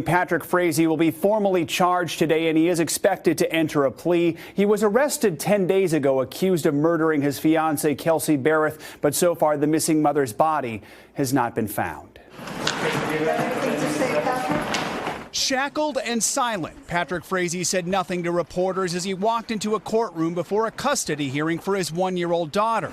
Patrick Frazee will be formally charged today, and he is expected to enter a plea. He was arrested 10 days ago, accused of murdering his fiance, Kelsey Berreth, but so far the missing mother's body has not been found. Shackled and silent, Patrick Frazee said nothing to reporters as he walked into a courtroom before a custody hearing for his one-year-old daughter.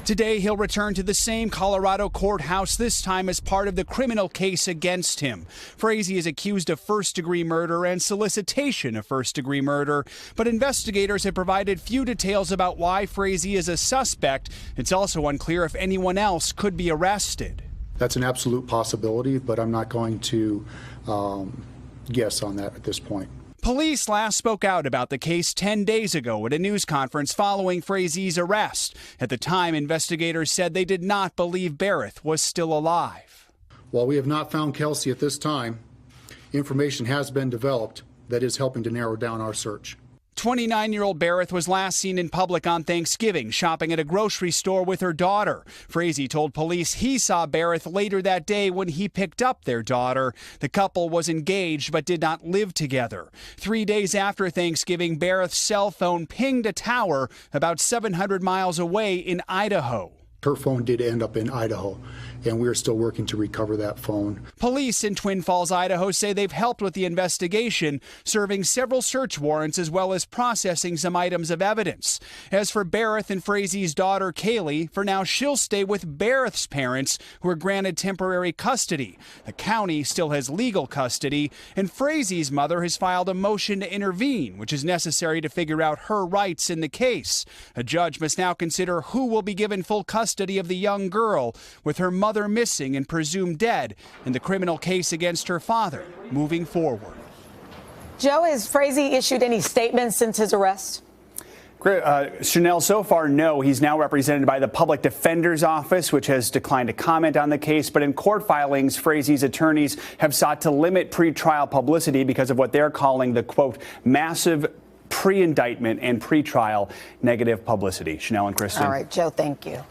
Today, he'll return to the same Colorado courthouse, this time as part of the criminal case against him. Frazee is accused of first-degree murder and solicitation of first-degree murder, but investigators have provided few details about why Frazee is a suspect. It's also unclear if anyone else could be arrested. That's an absolute possibility, but I'm not going to guess on that at this point. Police last spoke out about the case 10 days ago at a news conference following Frazee's arrest. At the time, investigators said they did not believe Berreth was still alive. While we have not found Kelsey at this time, information has been developed that is helping to narrow down our search. 29-year-old Berreth was last seen in public on Thanksgiving, shopping at a grocery store with her daughter. Frazee told police he saw Berreth later that day when he picked up their daughter. The couple was engaged but did not live together. 3 days after Thanksgiving, Berreth's cell phone pinged a tower about 700 miles away in Idaho. Her phone did end up in Idaho, and we are still working to recover that phone. Police in Twin Falls, Idaho say they've helped with the investigation, serving several search warrants as well as processing some items of evidence. As for Berreth and Frazee's daughter, Kaylee, for now she'll stay with Berreth's parents, who are granted temporary custody. The county still has legal custody, and Frazee's mother has filed a motion to intervene, which is necessary to figure out her rights in the case. A judge must now consider who will be given full custody of the young girl, with her mother missing and presumed dead, and the criminal case against her father moving forward. Joe, has Frazee issued any statements since his arrest? Chanel, so far, no. He's now represented by the Public Defender's Office, which has declined to comment on the case. But in court filings, Frazee's attorneys have sought to limit pretrial publicity because of what they're calling the, quote, massive pre-indictment and pretrial negative publicity. Chanel and Kristen. All right, Joe, thank you.